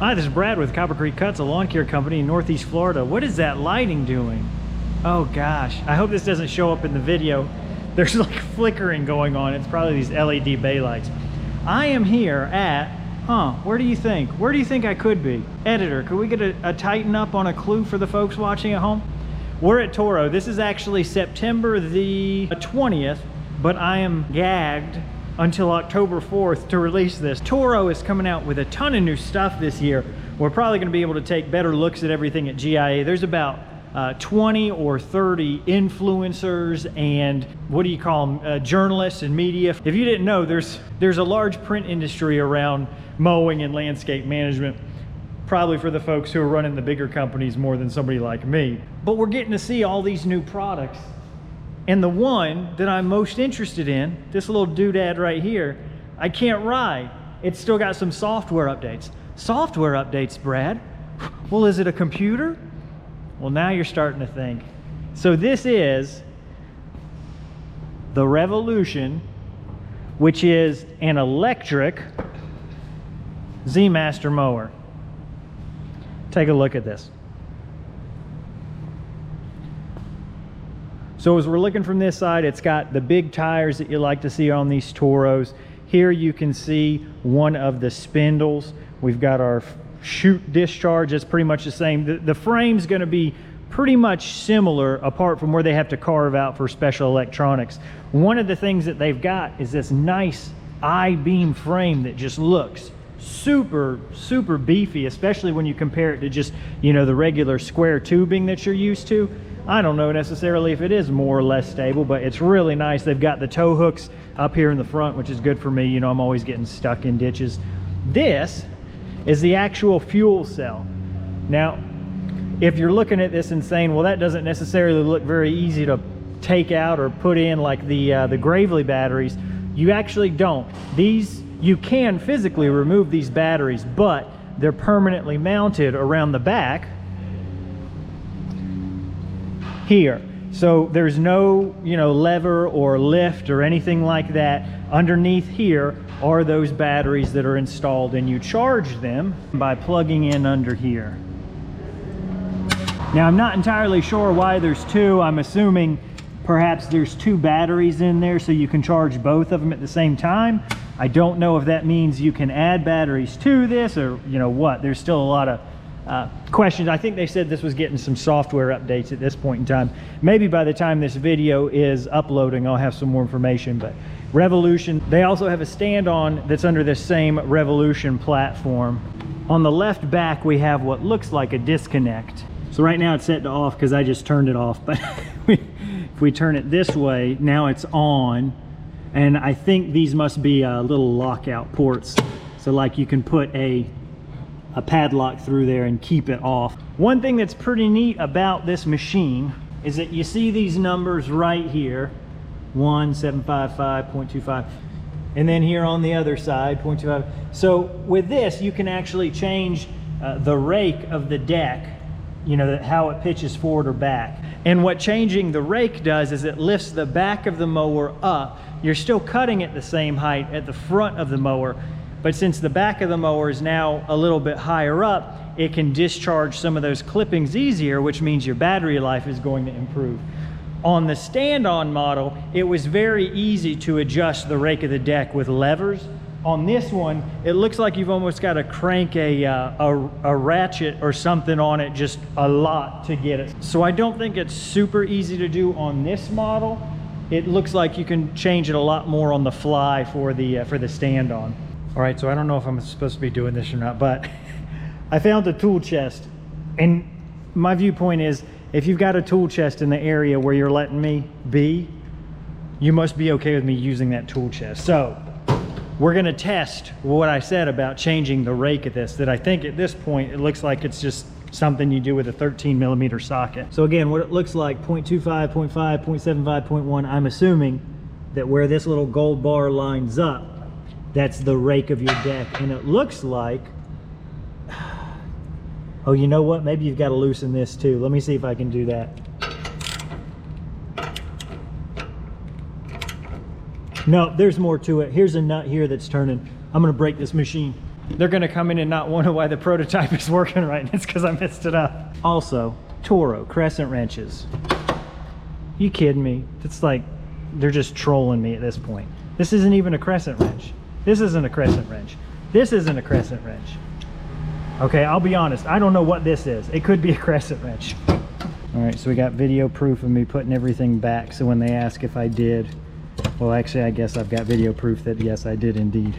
Hi, this is Brad with Copper Creek Cuts, a lawn care company in Northeast Florida. What is that lighting doing? Oh gosh, I hope this doesn't show up in the video. There's like flickering going on. It's probably these LED bay lights. I am here at, where do you think? Where do you think I could be? Editor, could we get a tighten up on a clue for the folks watching at home? We're at TORO. This is actually September the 20th, but I am gagged until October 4th to release this. TORO is coming out with a ton of new stuff this year. We're probably gonna be able to take better looks at everything at GIA. There's about 20 or 30 influencers and what do you call them, journalists and media. If you didn't know, there's a large print industry around mowing and landscape management, probably for the folks who are running the bigger companies more than somebody like me. But we're getting to see all these new products. And the one that I'm most interested in, this little doodad right here, I can't ride. It's still got some software updates. Software updates, Brad? Well, is it a computer? Well, now you're starting to think. So this is the Revolution, which is an electric Z-Master mower. Take a look at this. So as we're looking from this side, it's got the big tires that you like to see on these Toros. Here you can see one of the spindles. We've got our chute discharge. It's pretty much the same. The frame's going to be pretty much similar, apart from where they have to carve out for special electronics. One of the things that they've got is this nice I-beam frame that just looks super beefy, especially when you compare it to just, you know, the regular square tubing that you're used to. I don't know necessarily if it is more or less stable, but it's really nice. They've got the tow hooks up here in the front, which is good for me. You know, I'm always getting stuck in ditches. This is the actual fuel cell. Now, if you're looking at this and saying, well, that doesn't necessarily look very easy to take out or put in like the Gravely batteries, you actually don't. These, you can physically remove these batteries, but they're permanently mounted around the back here. So there's no, you know, lever or lift or anything like that. Underneath here are those batteries that are installed, and you charge them by plugging in under here. Now, I'm not entirely sure why there's two. I'm assuming perhaps there's two batteries in there so you can charge both of them at the same time. I don't know if that means you can add batteries to this or, you know, what. There's still a lot of questions. I think they said this was getting some software updates at this point in time. Maybe by the time this video is uploading, I'll have some more information. But Revolution, they also have a stand-on that's under this same Revolution platform. On the left back, we have what looks like a disconnect. So right now it's set to off because I just turned it off. But if we turn it this way, now it's on. And I think these must be little lockout ports. So like you can put a padlock through there and keep it off. One thing that's pretty neat about this machine is that you see these numbers right here, 1755.25, and then here on the other side, 0.25. So with this, you can actually change the rake of the deck, you know, how it pitches forward or back. And what changing the rake does is it lifts the back of the mower up. You're still cutting at the same height at the front of the mower, but since the back of the mower is now a little bit higher up, it can discharge some of those clippings easier, which means your battery life is going to improve. On the stand-on model, it was very easy to adjust the rake of the deck with levers. On this one, it looks like you've almost got to crank a ratchet or something on it just a lot to get it. So I don't think it's super easy to do on this model. It looks like you can change it a lot more on the fly for the stand-on. All right, so I don't know if I'm supposed to be doing this or not, but I found a tool chest. And my viewpoint is, if you've got a tool chest in the area where you're letting me be, you must be okay with me using that tool chest. So we're gonna test what I said about changing the rake of this, that I think at this point, it looks like it's just something you do with a 13mm socket. So again, what it looks like, 0.25, 0.5, 0.75, 0.1, I'm assuming that where this little gold bar lines up, that's the rake of your deck. And it looks like, oh, you know what? Maybe you've got to loosen this too. Let me see if I can do that. No, there's more to it. Here's a nut here that's turning. I'm gonna break this machine. They're gonna come in and not wonder why the prototype is working right. It's because I messed it up. Also, TORO crescent wrenches. You kidding me? It's like, they're just trolling me at this point. This isn't even a crescent wrench. This isn't a crescent wrench. This isn't a crescent wrench. Okay, I'll be honest, I don't know what this is. It could be a crescent wrench. All right, so we got video proof of me putting everything back, so when they ask if I did, well, actually, I guess I've got video proof that yes, I did indeed.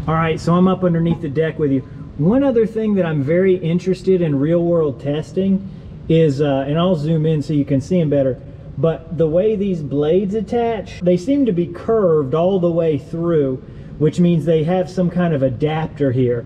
All right, so I'm up underneath the deck with you. One other thing that I'm very interested in real world testing is, and I'll zoom in so you can see them better, but the way these blades attach, they seem to be curved all the way through, which means they have some kind of adapter here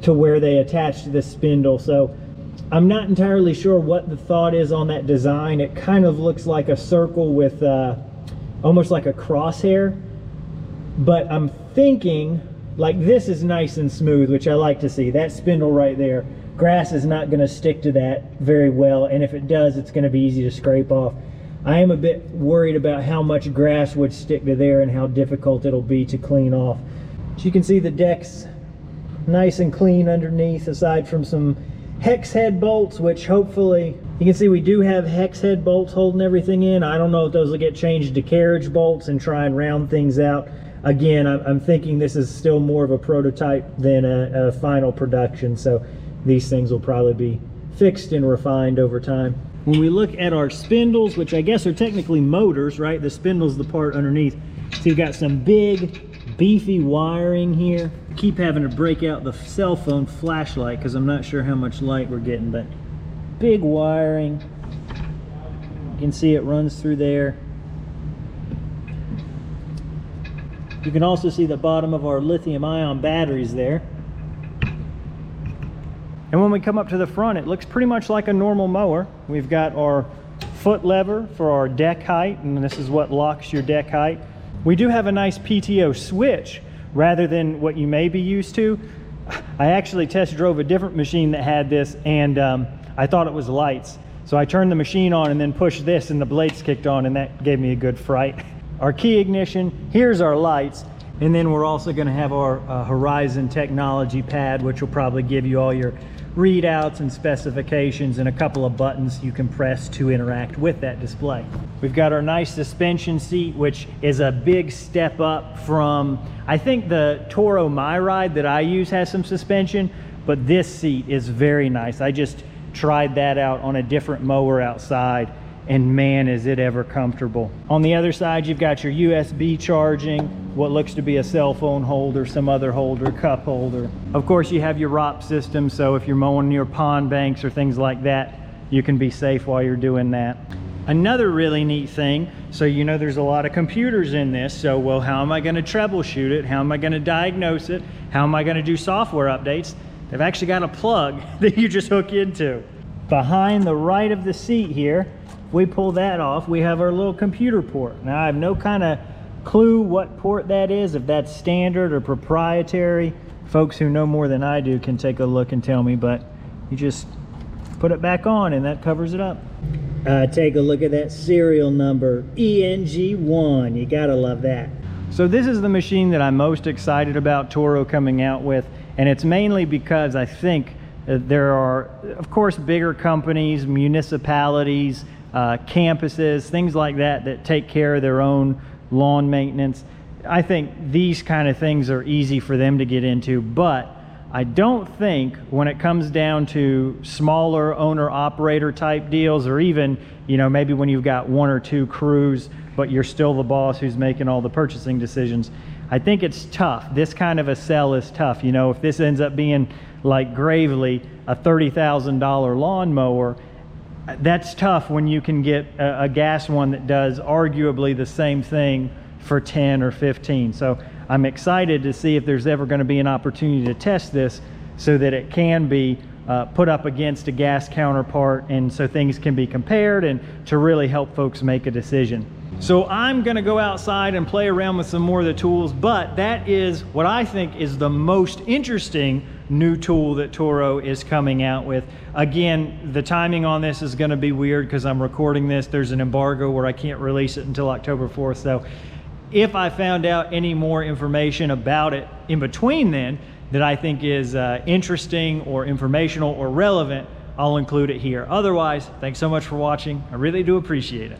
to where they attach to the spindle. So I'm not entirely sure what the thought is on that design. It kind of looks like a circle with almost like a crosshair, but I'm thinking like this is nice and smooth, which I like to see. That spindle right there, grass is not going to stick to that very well, and if it does, it's going to be easy to scrape off. I am a bit worried about how much grass would stick to there and how difficult it'll be to clean off. As you can see, the deck's nice and clean underneath, aside from some hex head bolts, which hopefully, you can see we do have hex head bolts holding everything in. I don't know if those will get changed to carriage bolts and try and round things out. Again, I'm thinking this is still more of a prototype than a final production, so these things will probably be fixed and refined over time. When we look at our spindles, which I guess are technically motors, right? The spindle's the part underneath. So you've got some big, beefy wiring here. Keep having to break out the cell phone flashlight because I'm not sure how much light we're getting, but big wiring. You can see it runs through there. You can also see the bottom of our lithium-ion batteries there. And when we come up to the front, it looks pretty much like a normal mower. We've got our foot lever for our deck height, and this is what locks your deck height. We do have a nice PTO switch rather than what you may be used to. I actually test drove a different machine that had this, and I thought it was lights. So I turned the machine on and then pushed this, and the blades kicked on, and that gave me a good fright. Our key ignition, here's our lights, and then we're also going to have our Horizon technology pad, which will probably give you all your readouts and specifications and a couple of buttons you can press to interact with that display. We've got our nice suspension seat, which is a big step up from, I think the TORO My Ride that I use has some suspension, but this seat is very nice. I just tried that out on a different mower outside, and man, is it ever comfortable. On the other side, you've got your USB charging, what looks to be a cell phone holder, some other holder, cup holder. Of course, you have your ROP system, so if you're mowing near pond banks or things like that, you can be safe while you're doing that. Another really neat thing, so you know there's a lot of computers in this, so well, how am I going to troubleshoot it? How am I going to diagnose it? How am I going to do software updates? They've actually got a plug that you just hook into. Behind the right of the seat here, we pull that off, we have our little computer port. Now I have no kind of clue what port that is, if that's standard or proprietary. Folks who know more than I do can take a look and tell me, but you just put it back on and that covers it up. Take a look at that serial number, ENG1, you gotta love that. So this is the machine that I'm most excited about TORO coming out with, and it's mainly because I think there are, of course, bigger companies, municipalities, campuses, things like that that take care of their own lawn maintenance. I think these kind of things are easy for them to get into, but I don't think when it comes down to smaller owner-operator type deals, or even, you know, maybe when you've got one or two crews, but you're still the boss who's making all the purchasing decisions, I think it's tough. This kind of a sell is tough. You know, if this ends up being like Gravely, a $30,000 lawnmower, that's tough when you can get a gas one that does arguably the same thing for 10 or 15. So I'm excited to see if there's ever going to be an opportunity to test this so that it can be put up against a gas counterpart, and so things can be compared and to really help folks make a decision. So I'm going to go outside and play around with some more of the tools, but that is what I think is the most interesting new tool that TORO is coming out with. Again, the timing on this is going to be weird because I'm recording this. There's an embargo where I can't release it until October 4th. So if I found out any more information about it in between then that I think is interesting or informational or relevant, I'll include it here. Otherwise, thanks so much for watching. I really do appreciate it.